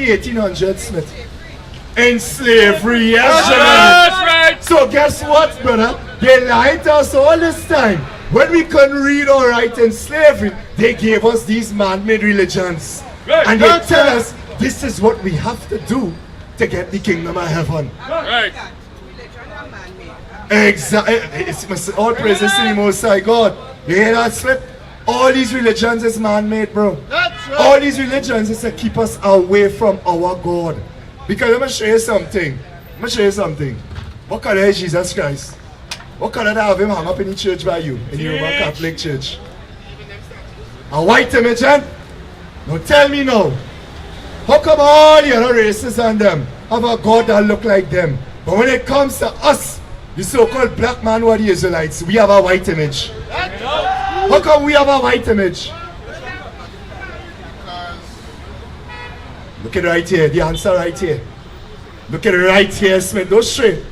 in the 1800s, Smith? In slavery, yes, That's right. So guess what, brother? They lied to us all this time. When we couldn't read or write in slavery, they gave us these man-made religions. Right. And they tell us this is what we have to do to get the kingdom of heaven. Right. Exactly. It's all praises to the Most High God. You hear that, Smith? All these religions is man-made, bro. That's right. All these religions is to keep us away from our God. Because let me show you something. What color is Jesus Christ? What color do I have him hung up in the church by you? In the Roman Catholic Church? A white image, eh? Now tell me now. How come all the other races and them have a God that look like them? But when it comes to us, the so-called black man who are the Israelites, we have a white image. How come we have a white image? Look at it right here, the answer right here. Look at it right here, Smith. Those three.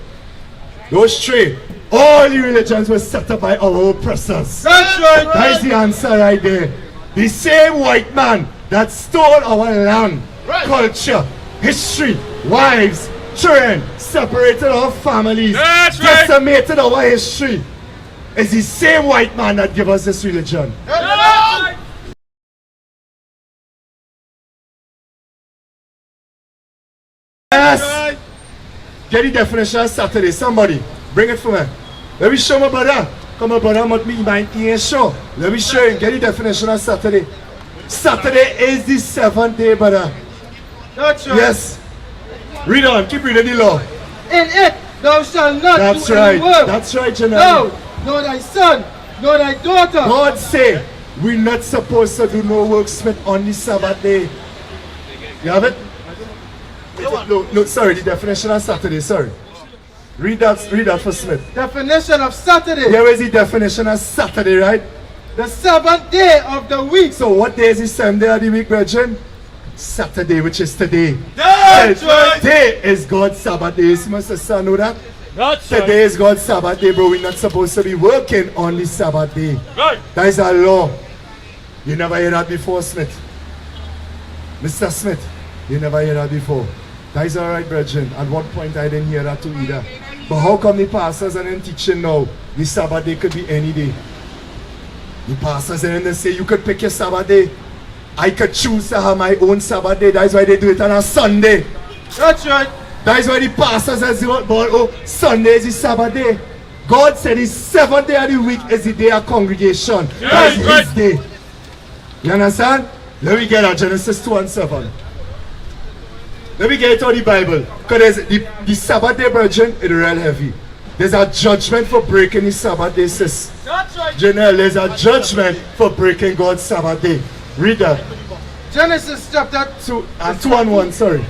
All the religions were set up by our oppressors. That's right. That's the answer right there. The same white man that stole our land, culture, history, wives, children, separated our families, decimated our history, is the same white man that gave us this religion. Yes. Get the definition of Saturday. Somebody, bring it for me. Let me show my brother. Come on, brother, must be my show. Let me show you. Get the definition of Saturday. Saturday is the 7th day, brother. That's right. Yes. Read on. Keep reading the law. In it thou shalt not That's do right. any work. That's right, General. No, nor thy son, nor thy daughter. God say we're not supposed to do no work, Smith, on the Sabbath day. You have it? No, sorry, the definition of Saturday, sorry. Read that for Smith. Definition of Saturday. Here is the definition of Saturday, right? The 7th day of the week. So what day is the 7th day of the week, brethren? Saturday, which is today. That's right. Today is God's Sabbath day. You must know that? That's Today right. is God's Sabbath day, bro. We're not supposed to be working on the Sabbath day. Right. That is our law. You never heard that before, Smith. Mr. Smith, you never heard that before. That is alright, brethren. At one point I didn't hear that too either. But how come the pastors and then teaching now the Sabbath day could be any day? The pastors and then say you could pick your Sabbath day. I could choose to have my own Sabbath day. That is why they do it on a Sunday. That's right. That is why the pastors say, oh, Sunday is the Sabbath day. God said the 7th day of the week is the day of congregation. That is his day. You understand? Let me get out Genesis 2 and 7. Let me get it out of the Bible. Because the Sabbath day, brethren, is real heavy. There's a judgment for breaking the Sabbath day, sis. That's right. General, there's a judgment for breaking God's Sabbath day. Read that. Genesis chapter 2 and 1, sorry.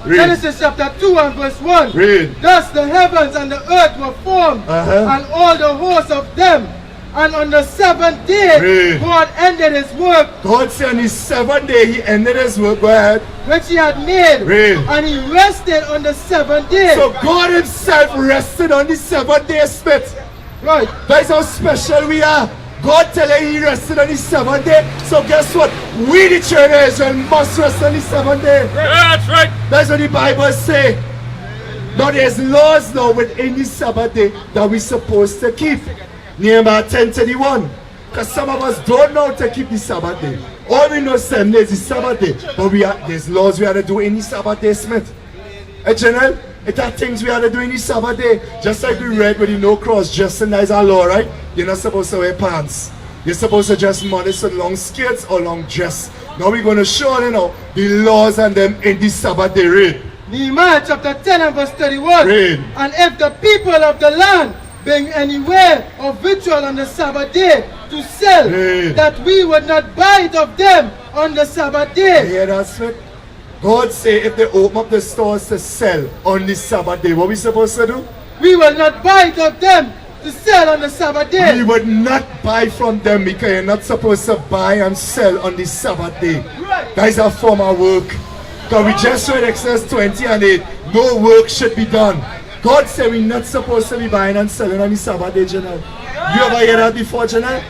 Read. Genesis chapter 2 and verse 1. Read. Thus the heavens and the earth were formed, and all the hosts of them. And on the 7th day, Read. God ended his work God said on the 7th day he ended his work. Go ahead. which he had made, Read. and he rested on the 7th day. So God himself rested on the 7th day, Smith. Right. That's how special we are. God telling he rested on the 7th day. So guess what? We the children of Israel must rest on the 7th day. That's right. That's what the Bible say. Now there's laws now within the Sabbath day that we're supposed to keep. Nehemiah 10:31. Because some of us don't know how to keep the Sabbath day. All we know 7 days is Sabbath day. But there's laws we have to do in the Sabbath day, Smith. General, it are things we have to do in the Sabbath day. Just like we read with the no cross dressing, that is our law, right? You're not supposed to wear pants. You're supposed to dress modest with long skirts or long dress. Now we're going to show you now the laws and them in the Sabbath day. Read. Nehemiah chapter 10 and verse 31. Read. And if the people of the land bring any way of victual on the Sabbath day to sell, Read. that we would not buy it of them on the Sabbath You day. hear that, Smith? God say if they open up the stores to sell on the Sabbath day, what we supposed to do? We will not buy it of them to sell on the Sabbath day. We would not buy from them because you're not supposed to buy and sell on the Sabbath day. That is a form of work. Because we just read Exodus 20 and 8, no work should be done. God said we're not supposed to be buying and selling on the Sabbath day, General. You ever hear that before, General?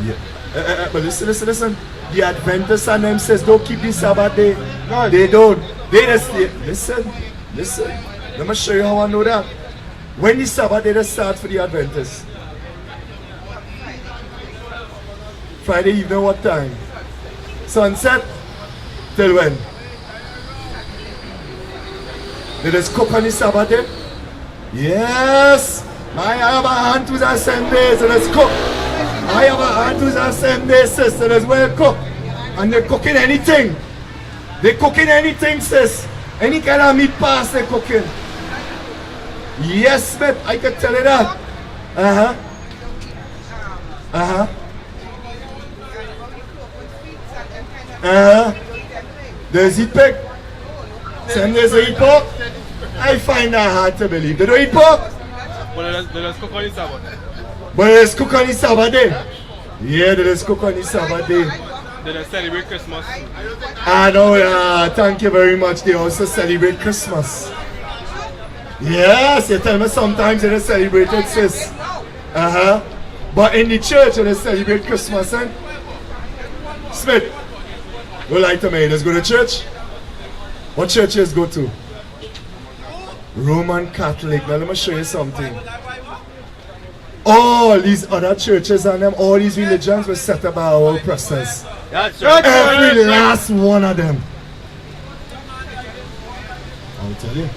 Yeah. But listen. The Adventists and them says don't keep the Sabbath day. Right. They don't. They just listen. Let me show you how I know that. When the Sabbath day starts for the Adventists? Friday evening, what time? Sunset? Till when? They just cook on the Sabbath day? Yes! I have a aunt who's a Sunday, so let's cook. I have a aunt who's a Sunday, sis, so let's well cook. And they're cooking anything. They're cooking anything, sis. Any kind of meat pass they're cooking. Yes, Smith, I can tell you that. Does he pick? Some days they eat pork. I find that hard to believe. They don't eat pork. But they just cook on the Sabbath. But they just cook on the Sabbath day. Yeah, they just cook on the Sabbath day. They just celebrate Christmas. I know, thank you very much. They also celebrate Christmas. Yes, you tell me sometimes they just celebrate it, sis. But in the church they celebrate Christmas, eh? Smith, don't lie to me. Let's go to church. What churches go to? Roman Catholic. Now let me show you something. All these other churches and them, all these religions were set up by our oppressors. That's right. Every last one of them. I'll tell you.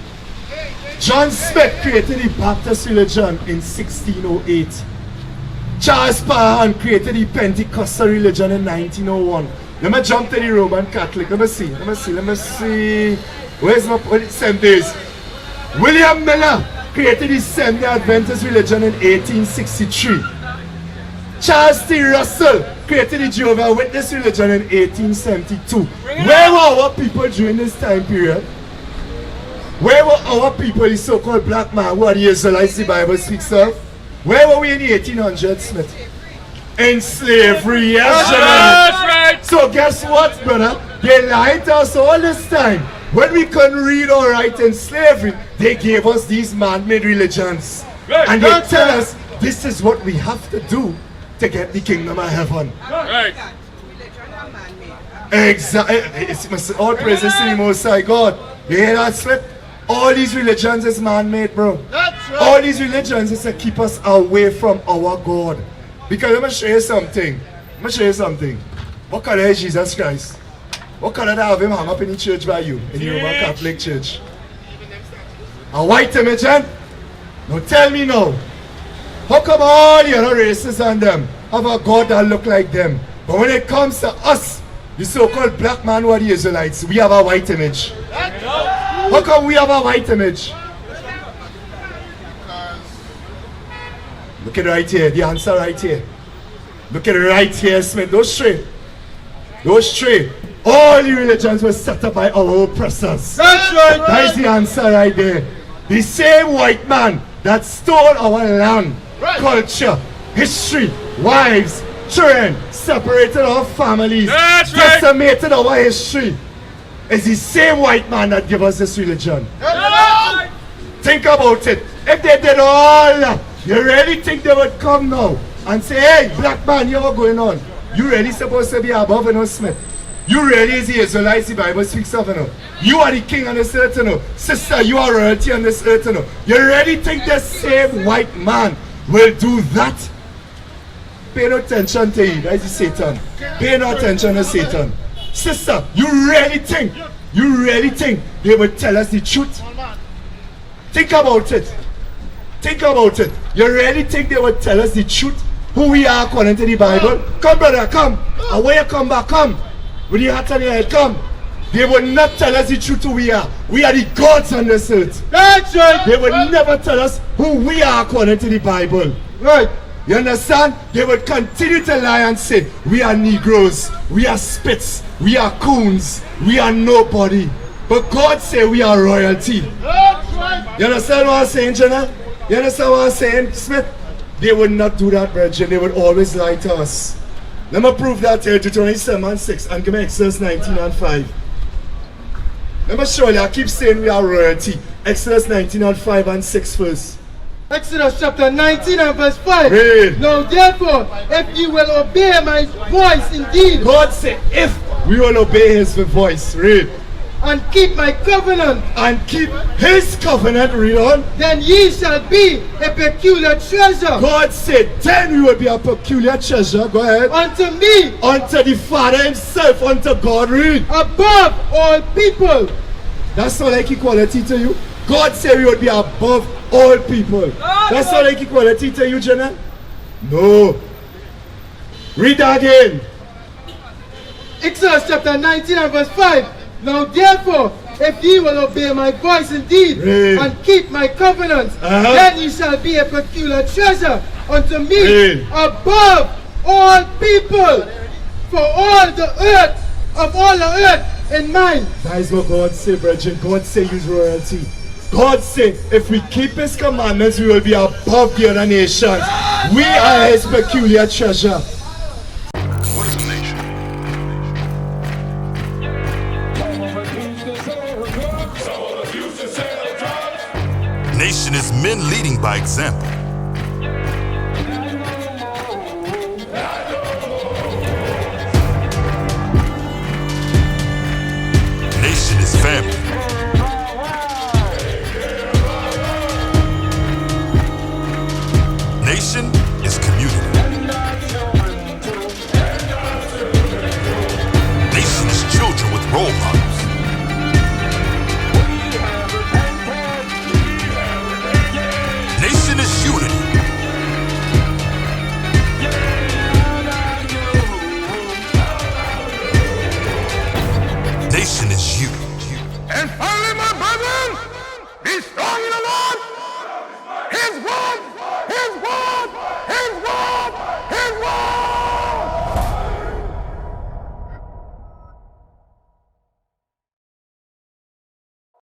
John Smith created the Baptist religion in 1608. Charles Parham created the Pentecostal religion in 1901. Let me jump to the Roman Catholic. Let me see. Where's my Seventh Days? William Miller created the Seventh Day Adventist religion in 1863. Charles T. Russell created the Jehovah's Witness religion in 1872. Where were our people during this time period? Where were our people, the so-called black man who are the Israelites the Bible speaks of? Where were we in the 1800s, Smith? In slavery, yes, That's right. So guess what, brother? They lied to us all this time. When we couldn't read or write in slavery, they gave us these man-made religions. Right. And they tell us this is what we have to do to get the kingdom of heaven. Right. Exactly. It's all praises to the Most High God. You hear that, Smith? All these religions is man-made, bro. That's right. All these religions is to keep us away from our God. Because let me show you something. What color is Jesus Christ? What color do I have him hung up in the church by you? In the Roman Catholic Church? A white image, eh? Now tell me now. How come all the other races and them have a God that look like them? But when it comes to us, the so-called black man who are the Israelites, we have a white image. How come we have a white image? Look at it right here, the answer right here. Look at it right here, Smith. Those straight. All the religions were set up by our oppressors. That's right. That is the answer right there. The same white man that stole our land, culture, history, wives, children, separated our families, That's right. decimated our history, is the same white man that gave us this religion. Right. Think about it. If they did all that, you really think they would come now and say, hey, black man, you what going on? You really supposed to be above, Smith? You really is the Israelites the Bible speaks of, You are the king on this earth, Sister, you are royalty on this earth, You really think the same white man will do that? Pay no attention to him. That is the Satan. Pay no attention to Satan. Sister, you really think they would tell us the truth? Think about it. You really think they would tell us the truth? Who we are according to the Bible? Come, brother, come. Away you come back, come. With your hat on your head, come. They would not tell us the truth who we are. We are the gods on this earth. That's right. They would never tell us who we are according to the Bible. Right. You understand? They would continue to lie and say, we are Negroes, we are spits, we are coons, we are nobody. But God say we are royalty. That's right. You understand what I'm saying, Jenna? You understand what I'm saying, Smith? They would not do that, brethren. They would always lie to us. Let me prove that here, Deuteronomy 7:6, and give me Exodus 19:5. Let me show you, I keep saying we are royalty. Exodus 19:5 and 6 first. Exodus chapter 19 and verse 5. Read. Now therefore, if you will obey my voice indeed, God said, if we will obey his voice, read, and keep my covenant, and keep his covenant, read on. then ye shall be a peculiar treasure God said, then we will be a peculiar treasure, go ahead, unto me unto the Father himself, unto God, read. above all people. That's not like equality to you. God said we would be above all people. That's not like equality to you, Jenna. No. Read that again. Exodus chapter 19 and verse 5. Now therefore, if ye will obey my voice indeed, Read. and keep my covenant, then ye shall be a peculiar treasure unto me Read. above all people, for all the earth, of all the earth in mine. That is what God said, brethren. God said use royalty. God said if we keep his commandments, we will be above the other nations. We are his peculiar treasure. What is a nation? Nation is men leading by example. Nation is family. Nation is community. Nation is children with role models. Nation is unity. Nation